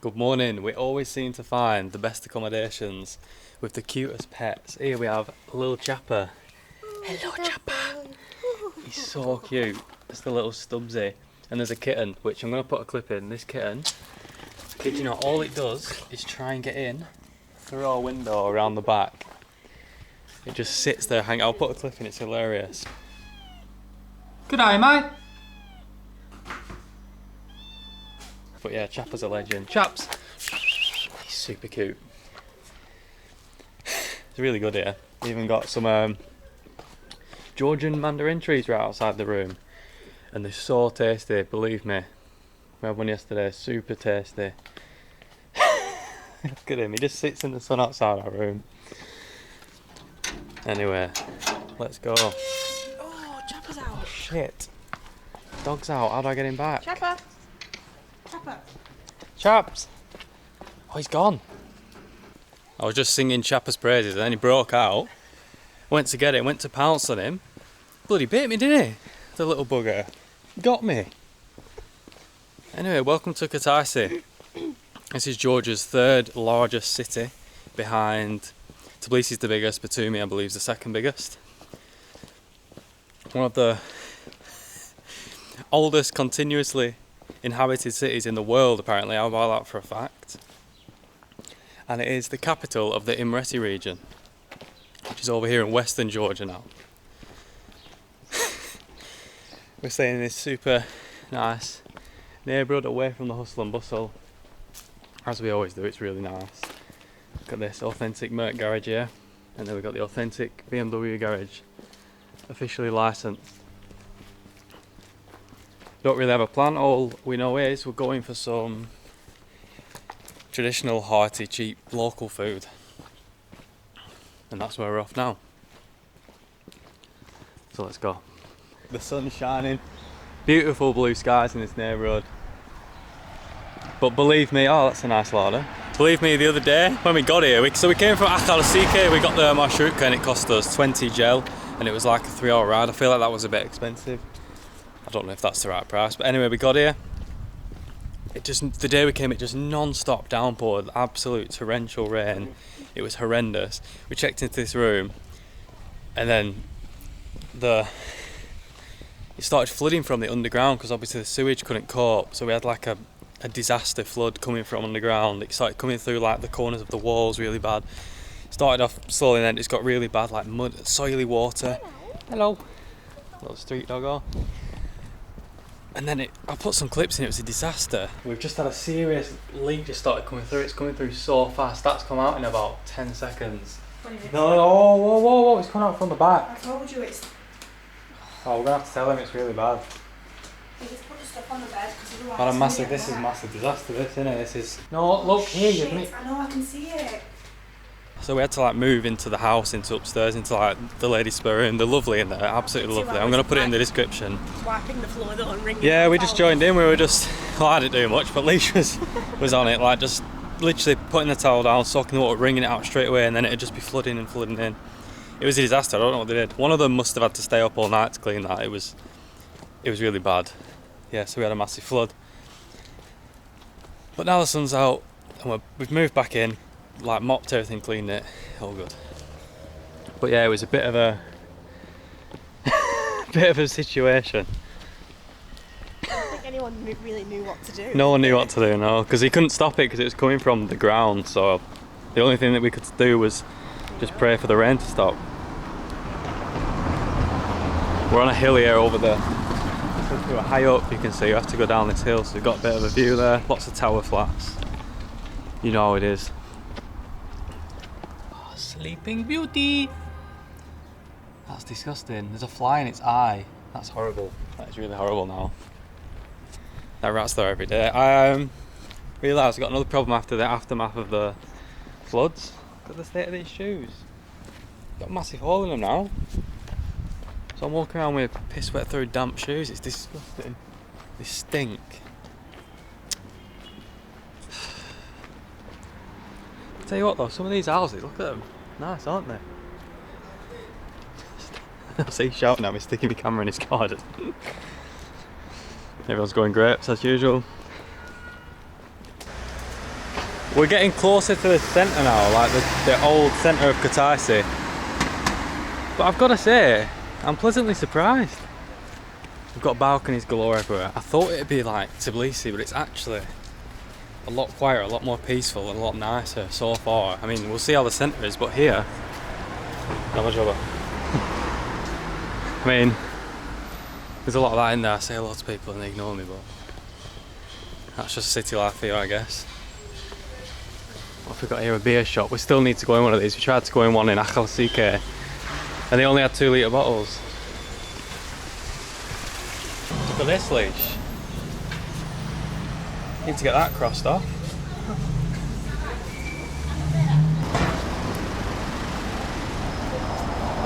Good morning. We always seem to find the best accommodations with the cutest pets. Here we have a little chapper. Hello, chapper. He's so cute. It's the little Stubbsy. And there's a kitten, which I'm going to put a clip in. This kitten, I kid you not, all it does is try and get in through our window around the back. It just sits there hanging. I'll put a clip in, it's hilarious. Good day, mate. But yeah, Chapper's a legend. Chaps! He's super cute. It's really good here. Even got some Georgian mandarin trees right outside the room. And they're so tasty, believe me. We had one yesterday, super tasty. Look at him, he just sits in the sun outside our room. Anyway, let's go. Oh, Chapper's out. Shit. Dog's out, how do I get him back? Chapper. Chapper. Chaps! Oh, he's gone. I was just singing Chapper's praises and then he broke out. Went to get him, went to pounce on him. Bloody bit me, didn't he? The little bugger. Got me. Anyway, welcome to Kutaisi. This is Georgia's third largest city, behind Tbilisi's the biggest, Batumi I believe is the second biggest. One of the oldest continuously inhabited cities in the world apparently, I'll buy that for a fact. And it is the capital of the Imereti region, which is over here in western Georgia now. We're staying in this super nice neighbourhood away from the hustle and bustle, as we always do. It's really nice. Got this authentic Merc garage here, and then we've got the authentic BMW garage, officially licensed. Don't really have a plan, all we know is we're going for some traditional, hearty, cheap, local food. And that's where we're off now. So let's go. The sun's shining, beautiful blue skies in this neighbourhood. But believe me, oh that's a nice larder. Believe me, the other day when we got here, we came from Accomodation, we got the marshrutka and it cost us 20 gel and it was like a 3-hour ride. I feel like that was a bit expensive. I don't know if that's the right price, but anyway, we got here. The day we came, it just non-stop downpoured, absolute torrential rain. It was horrendous. We checked into this room and then it started flooding from the underground because obviously the sewage couldn't cope, so we had like a disaster flood coming from underground. It started coming through like the corners of the walls really bad. It started off slowly and then it's got really bad, like mud, soily water. Hello. Little street doggo. And then I put some clips in, it was a disaster. We've just had a serious leak just started coming through. It's coming through so fast. That's come out in about 10 seconds. No, oh, whoa, it's coming out from the back. I told you it's... Oh, we're gonna have to tell him it's really bad. You just put the stuff on the bed because otherwise... What a massive, this is a massive disaster, this, isn't it? This is... No, look here, shit, you've I know, I can see it. So we had to like move into the house, into upstairs, into like the ladies' spare room. They're lovely in there, absolutely lovely. I'm going to put it in the description. Wiping the floor though and ringing. Yeah, we just joined in. We were just, well, I didn't do much, but Leash was on it, like just literally putting the towel down, soaking the water, wringing it out straight away, and then it'd just be flooding and flooding in. It was a disaster. I don't know what they did. One of them must have had to stay up all night to clean that. It was really bad. Yeah, so we had a massive flood. But now the sun's out, and we've moved back in. Like mopped everything, cleaned it, all good. But yeah, it was a bit of a situation. I don't think anyone really knew what to do. No one knew what to do, no, because he couldn't stop it because it was coming from the ground. So the only thing that we could do was just pray for the rain to stop. We're on a hill here over there. So we're high up, you can see. You have to go down this hill, so we've got a bit of a view there. Lots of tower flats. You know how it is. Sleeping Beauty! That's disgusting. There's a fly in its eye. That's horrible. That's really horrible now. That rat's there every day. I realised I've got another problem after the aftermath of the floods. Look at the state of these shoes. Got a massive hole in them now. So I'm walking around with piss wet through damp shoes. It's disgusting. They stink. Tell you what though, some of these houses, look at them. Nice, aren't they? I see he's shouting at me, sticking my camera in his garden. Everyone's going grapes as usual. We're getting closer to the centre now, like the old centre of Kutaisi. But I've got to say, I'm pleasantly surprised. We've got balconies galore everywhere. I thought it'd be like Tbilisi, but it's actually a lot quieter, a lot more peaceful, and a lot nicer so far. I mean, we'll see how the centre is, but here, I mean, there's a lot of that in there. I say hello to people and they ignore me, but that's just city life here, I guess. What have we got here? A beer shop. We still need to go in one of these. We tried to go in one in Accomodation, and they only had 2 litre bottles. Look at this leash. Need to get that crossed off.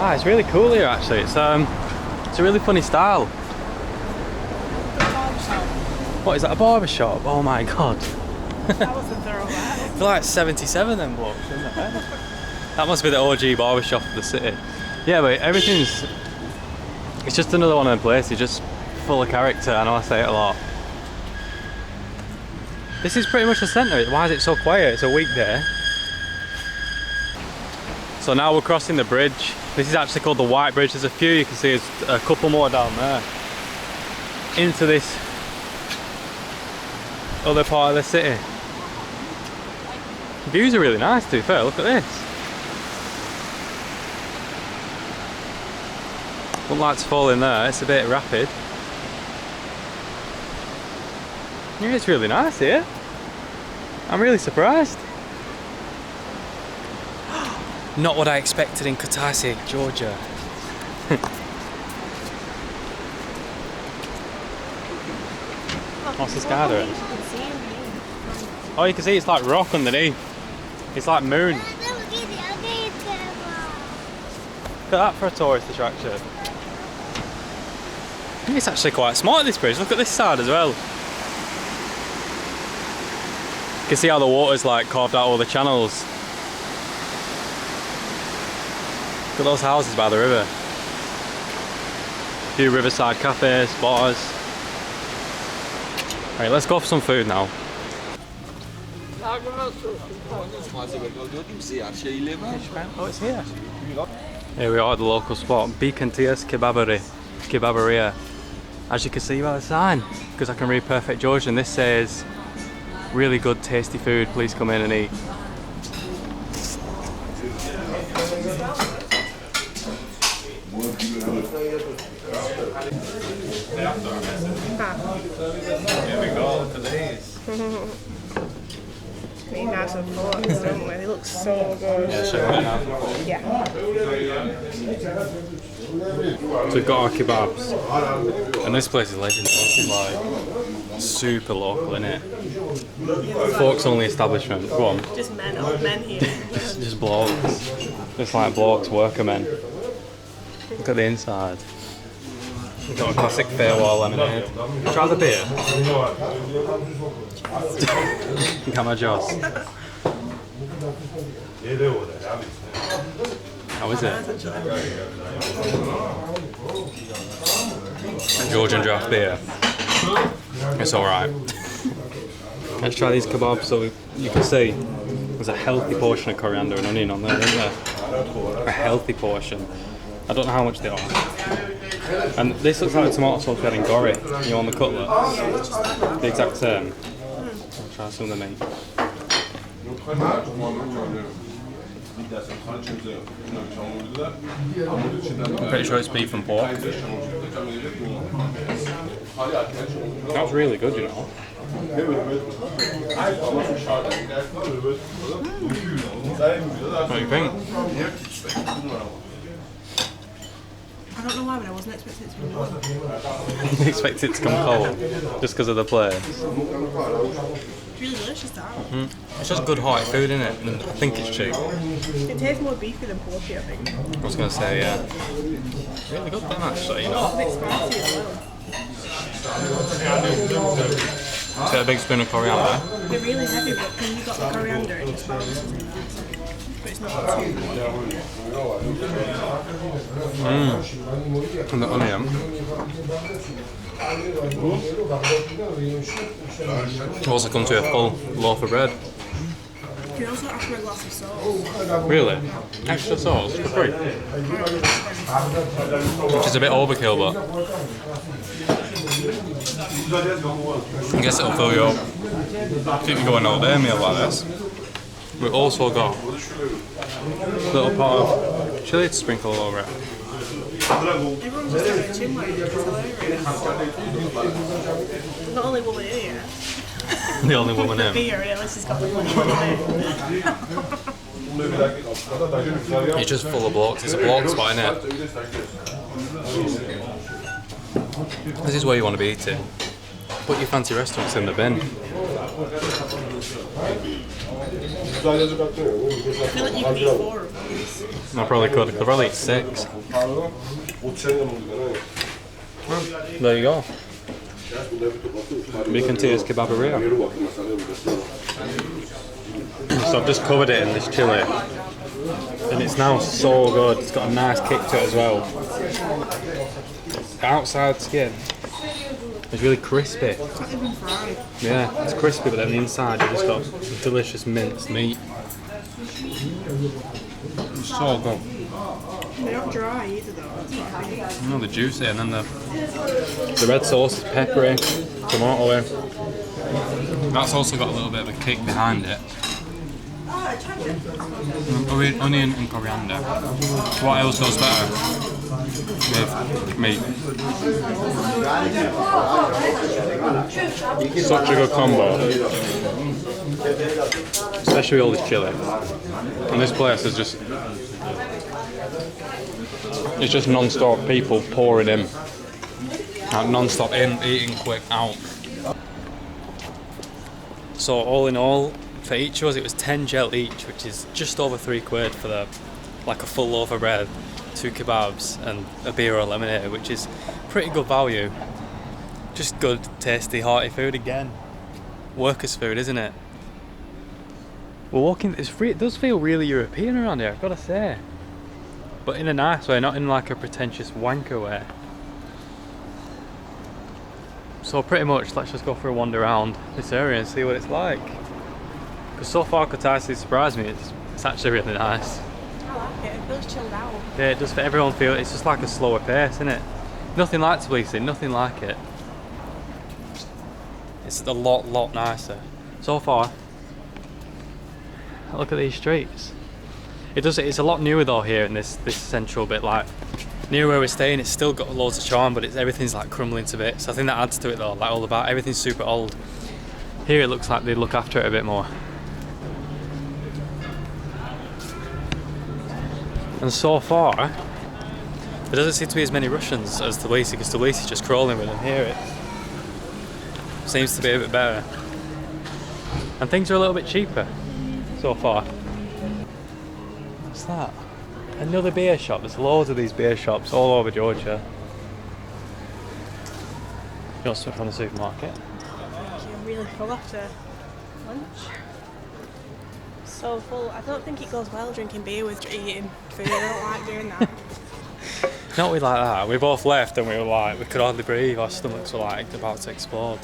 Ah, it's really cool here actually. It's a really funny style. What is that, a barber shop? Oh my god. That was a throwback. They're like 77 then blocks, isn't it? That must be the OG barber shop of the city. Yeah, but everything's, it's just another one of them places, just full of character. I know I say it a lot. This is pretty much the centre. Why is it so quiet? It's a weekday. So now we're crossing the bridge. This is actually called the White Bridge. There's a few you can see, there's a couple more down there. Into this other part of the city. The views are really nice to be fair, look at this. Wouldn't like to fall in there, it's a bit rapid. Yeah, it's really nice here. I'm really surprised. Not what I expected in Kutaisi, Georgia. What's this guy doing? Oh, you can see it's like rock underneath. It's like moon. Look at that for a tourist attraction. I think it's actually quite smart, this bridge. Look at this side as well. You can see how the water's like carved out all the channels. Look at those houses by the river. A few riverside cafes, bars. Right, let's go for some food now. Oh, it's here. Here we are at the local spot, Bikentias Kebabery. As you can see by the sign, because I can read perfect Georgian, this says, really good tasty food, please come in and eat. Here we go, look at these. Really nice and forks, don't we? They look so good. Yeah, show it now. Yeah. So we've got our kebabs, and this place is legendary. This is like super local, innit? Folks only establishment. Go on. Just men, old men here. just blokes. Just like blokes, worker men. Look at the inside. We've got a classic Fairwell lemonade. Try the beer. Come on, Joss. How is it? Georgian draft beer. It's alright. Let's try these kebabs so you can see there's a healthy portion of coriander and onion on there, isn't there? A healthy portion. I don't know how much they are. And this looks like the tomato sauce we had in Gori, you know, on the cutlet. The exact same. I'll try some of the meat. I'm pretty sure it's beef and pork. That's really good, you know. What do you think? I don't know why, but I wasn't expecting it to be warm. You expect it to come cold just because of the place. It's really delicious, that. It's just good hearty food, isn't it? And I think it's cheap. It tastes more beefy than porky, I think. I was going to say, yeah. Really good then, actually, you know. A bit spicy as well. Let's get a big spoon of coriander. They're really heavy, but when you got the coriander, it just balances it. But it's not too And the onion. Also comes with a full loaf of bread. can also offer a glass of sauce. Really? Extra sauce for free? Which is a bit overkill, but I guess it'll fill you up. I think we go an all day meal like this. We've also got a little pot of chilli to sprinkle over it. Everyone's just having a chin like it's hilarious. Not only woman in here. The only woman The in. beer, at least he's got the money. It's just full of blokes. It's a bloke spot, innit? This is where you want to be eating. Put your fancy restaurants in the bin. I feel like you could eat 4 of these. I probably could. I could probably eat 6. There you go. Bikentias Kebabery. So I've just covered it in this chilli. And it's now so good. It's got a nice kick to it as well. The outside skin is really crispy. It's not even fried. Yeah, it's crispy, but then the inside you've just got delicious minced meat. It's so good. They're not dry either though, that's what I think. No, the juicy, and then the red sauce is peppery, tomato. That's also got a little bit of a kick behind it. Onion and coriander. What else goes better with meat? Such a good combo. Especially with all this chilli. And this place is just... It's just non-stop people pouring in. Like non-stop in, eating quick, out. So all in all, for each of us it was 10 gel each, which is just over £3 for a full loaf of bread, 2 kebabs and a beer or a lemonade, which is pretty good value. Just good, tasty, hearty food again. Workers' food, isn't it? We're walking, it does feel really European around here, I've got to say. But in a nice way, not in like a pretentious wanker way. So pretty much, let's just go for a wander around this area and see what it's like. Because so far, Kutaisi Surprised Me, it's actually really nice. I like it, it feels chilled out. Yeah, it does for everyone feel, it's just like a slower pace, isn't it? Nothing like Tbilisi, nothing like it. It's a lot nicer. So far, look at these streets. It's a lot newer though here in this central bit, like near where we're staying. It's still got loads of charm, but everything's like crumbling to bits. I think that adds to it though, like all about everything's super old. Here it looks like they look after it a bit more. And so far, there doesn't seem to be as many Russians as Tbilisi, because Tbilisi's just crawling with them. Here it seems to be a bit better. And things are a little bit cheaper so far. What's that? Another beer shop. There's loads of these beer shops all over Georgia. You want stuff from the supermarket? I'm really full after lunch. So full. I don't think it goes well drinking beer with eating food. I don't like doing that. Not we like that. We both left and we were like, we could hardly breathe. Our stomachs were like about to explode.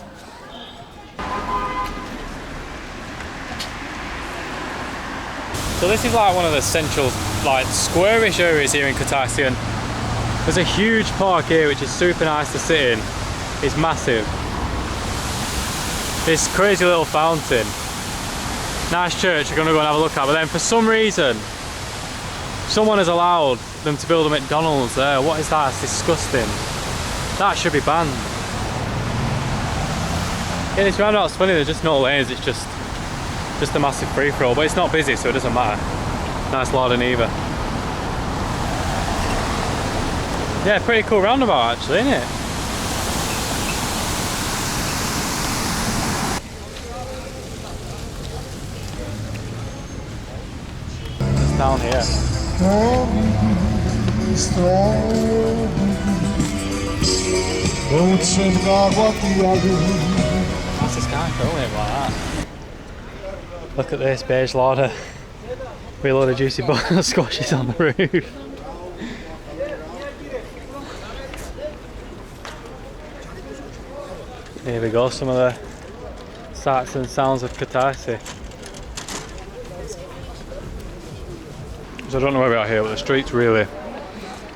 So this is like one of the central, like squarish areas here in Kutaisi, and there's a huge park here which is super nice to sit in. It's massive. This crazy little fountain. Nice church we're gonna go and have a look at, but then for some reason someone has allowed them to build a McDonald's there. What is that? It's disgusting. That should be banned. Yeah, this roundabout's funny, there's just no lanes, it's just a massive free-for-all, but it's not busy so it doesn't matter. Nice Lord Eva. Yeah, pretty cool roundabout actually, isn't it? It's down here. What's this guy throwing it like that? Look at this beige larder with a load of juicy squashes on the roof. Here we go, some of the sights and sounds of Kutaisi. So I don't know where we are here, but the street's really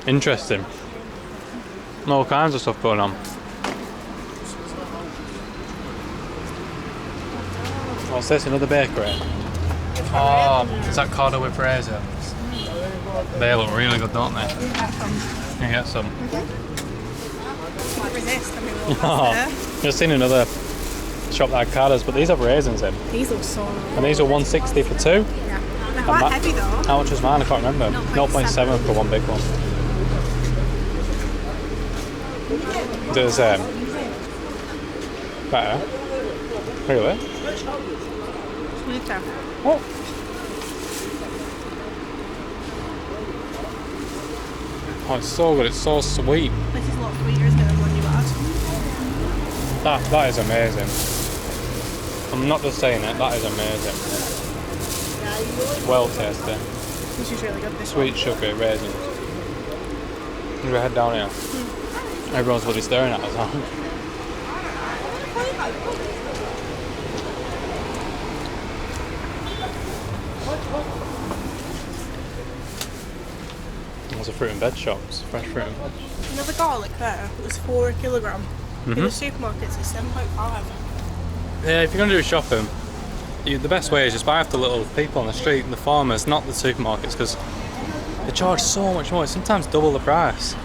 interesting. All kinds of stuff going on. What's this? Another bakery? Oh, is that corda with raisins? They look really good, don't they? You get some. Can't resist. I mean, Oh, I've seen another shop that had cordas, but these have raisins in. these look so good. And these are 160 for two. Yeah. They're quite heavy though. How much was mine? I can't remember. 0.7 for one big one. There's better. Really? Sweeter. Oh. Oh, it's so good. It's so sweet. This is a lot sweeter, isn't it, than the one you had? That is amazing. I'm not just saying it. That is amazing. Well tasty. This is really good, this Sweet sugar raisins. We're head down here. Everyone's bloody staring at us, huh? There's a fruit and veg shops, fresh fruit and veg. You know the garlic there? It was 4 a kilogram. In the supermarkets it's 7.5. Yeah, if you're going to do shopping, the best way is just buy off the little people on the street and the farmers, not the supermarkets, because they charge so much more. It's sometimes double the price.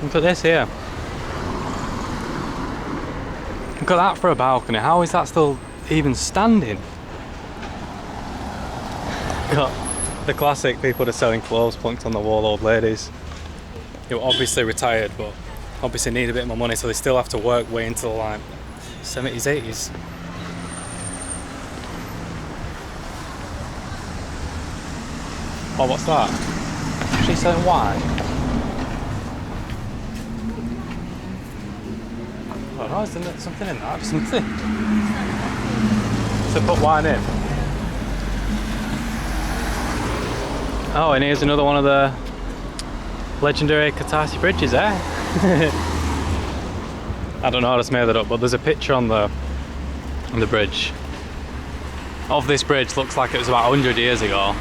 Look at this here. Look at that for a balcony. How is that still even standing? Got the classic people that are selling clothes plunked on the wall, old ladies. Who are obviously retired, but obviously need a bit more money, so they still have to work way into the like 70s, 80s. Oh, what's that? She's selling wine. Oh no, isn't there something in that? Something to put wine in. Oh, and here's another one of the legendary Kutaisi bridges, eh? I don't know, I just made that up, but there's a picture on the bridge of this bridge. Looks like it was about 100 years ago.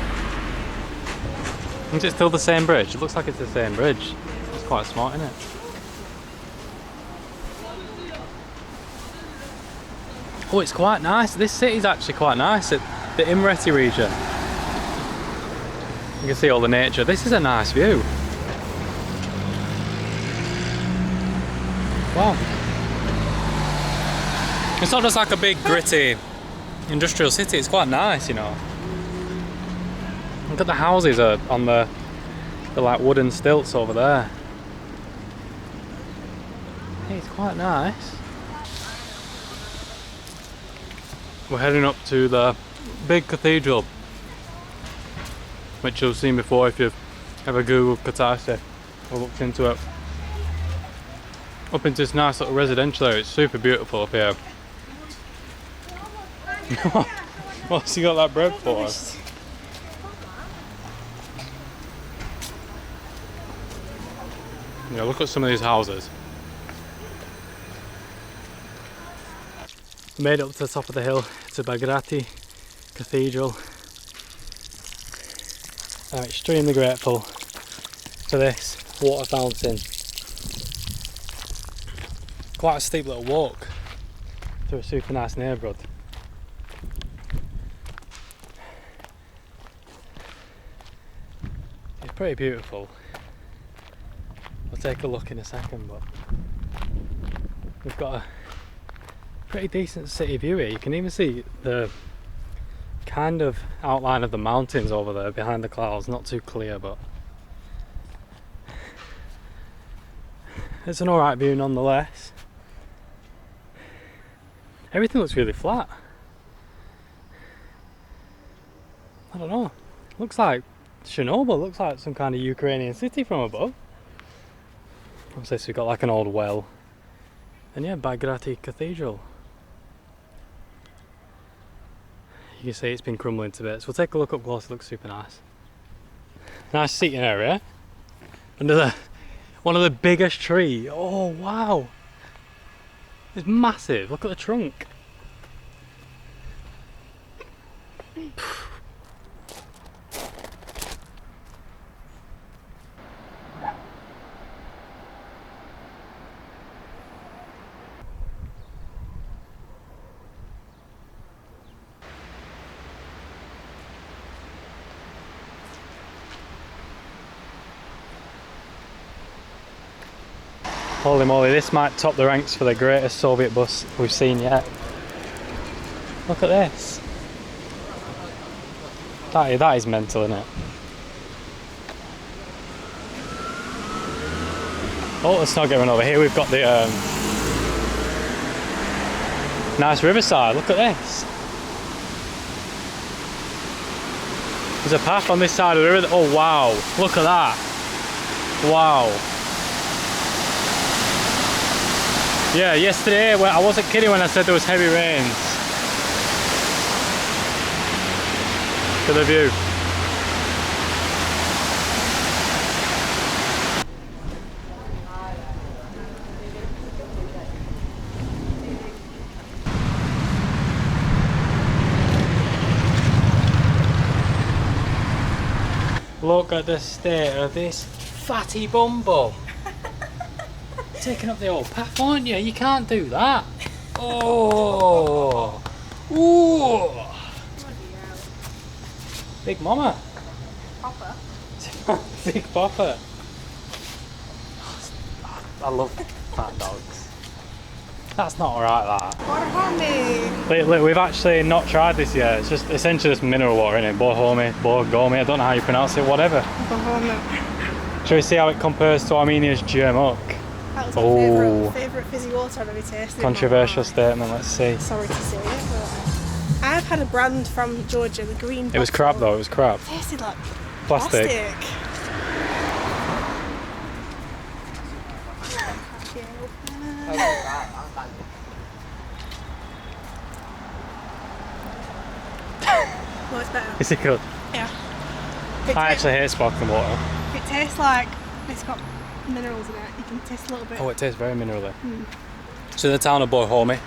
Is it still the same bridge? It looks like it's the same bridge. It's quite smart, isn't it? Oh, it's quite nice. This city's actually quite nice. The Imereti region. You can see all the nature. This is a nice view. Wow. It's not just like a big gritty industrial city, it's quite nice, you know. Look at the houses on the like wooden stilts over there. Hey, it's quite nice. We're heading up to the big cathedral, which you've seen before if you've ever googled Kutaisi or looked into it. Up into this nice little residential area. It's super beautiful up here. What's he got that bread for? Yeah, look at some of these houses. Made it up to the top of the hill to Bagrati Cathedral. I'm extremely grateful for this water fountain. Quite a steep little walk through a super nice neighbourhood. It's pretty beautiful. We'll take a look in a second, but we've got a pretty decent city view here. You can even see the kind of outline of the mountains over there behind the clouds. Not too clear, but it's an alright view nonetheless. Everything looks really flat. I don't know. Looks like Chernobyl. Looks like some kind of Ukrainian city from above. What's this? We've got like an old well. And yeah, Bagrati Cathedral. You can see it's been crumbling to bits. We'll take a look up close. It looks super nice. Nice seating area. Under one of the biggest trees. Oh wow! It's massive. Look at the trunk. Holy moly, this might top the ranks for the greatest Soviet bus we've seen yet. Look at this. That is mental, isn't it? Oh, let's not get one over here. We've got the nice riverside. Look at this. There's a path on this side of the river. Oh wow, look at that. Wow. Yeah, yesterday, well, I wasn't kidding when I said there was heavy rains. Look at the view. Look at the state of this fatty bum bum. Taking up the old path, aren't you? You can't do that. Oh, ooh. Big mama. Popper. Big popper. I love fat dogs. That's not alright, that. Borjomi. Look, we've actually not tried this yet. It's just essentially just mineral water in it. Borjomi. I don't know how you pronounce it. Whatever. Borjomi. Shall we see how it compares to Armenia's Jermuk? That was my favourite fizzy water I've ever tasted. Controversial statement. Let's see. Sorry to say it, but I've had a brand from Georgian, the green. It was crap though. It was crap. It tasted like Plastic. Well, it's better. Is it good? Yeah. I actually hate sparkling water. It tastes like it's got minerals in it. You can taste a little bit. Oh, it tastes very minerally. So in the town of Borjomi,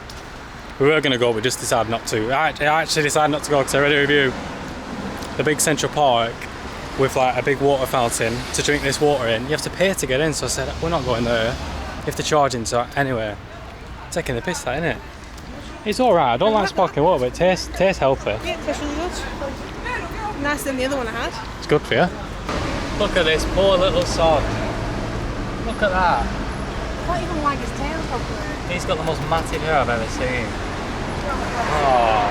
we were going to go, we just decided not to. I actually decided not to go because I read a review. The big central park with like a big water fountain to drink this water in. You have to pay to get in, so I said, we're not going there. You have to charge in, so anyway. Taking the piss, that, innit? It's alright, I don't like sparkling water, but it tastes healthy. Yeah, it tastes really good. Nicer than the other one I had. It's good for you. Look at this poor little sod. Look at that. I don't even like his tail properly. He's got the most matted hair I've ever seen. Oh.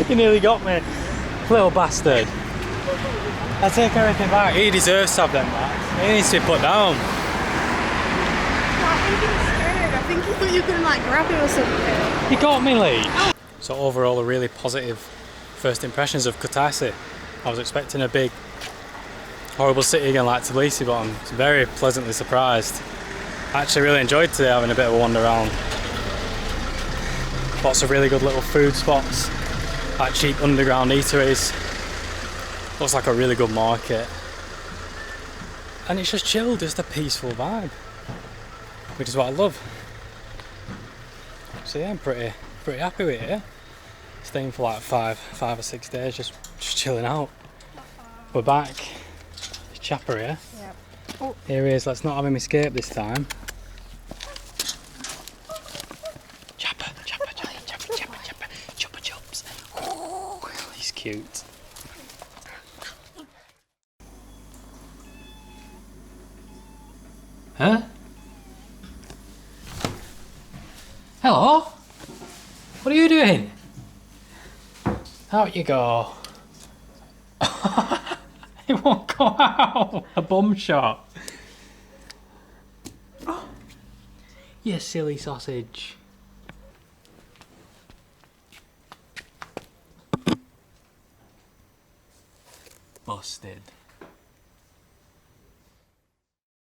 You nearly got me. Little bastard. I take everything back. He deserves to have them back. He needs to be put down. I think he was scared. I think he thought you were going to like grab him or something. You got me, Lee. So overall, a really positive first impressions of Kutaisi. I was expecting a big, horrible city again like Tbilisi, but I'm very pleasantly surprised. I actually really enjoyed today having a bit of a wander around. Lots of really good little food spots, like cheap underground eateries. Looks like a really good market. And it's just chill, just a peaceful vibe, which is what I love. So yeah, I'm pretty happy with it. Staying for like five or 6 days, just chilling out. We're back. It's Chapper here. Yep. Oh. Here he is. Let's not have him escape this time. Chapper. Chopper chops. Ooh, he's cute. Huh? Hello? What are you doing? Out you go. It won't go out. A bum shot. You silly sausage. Busted.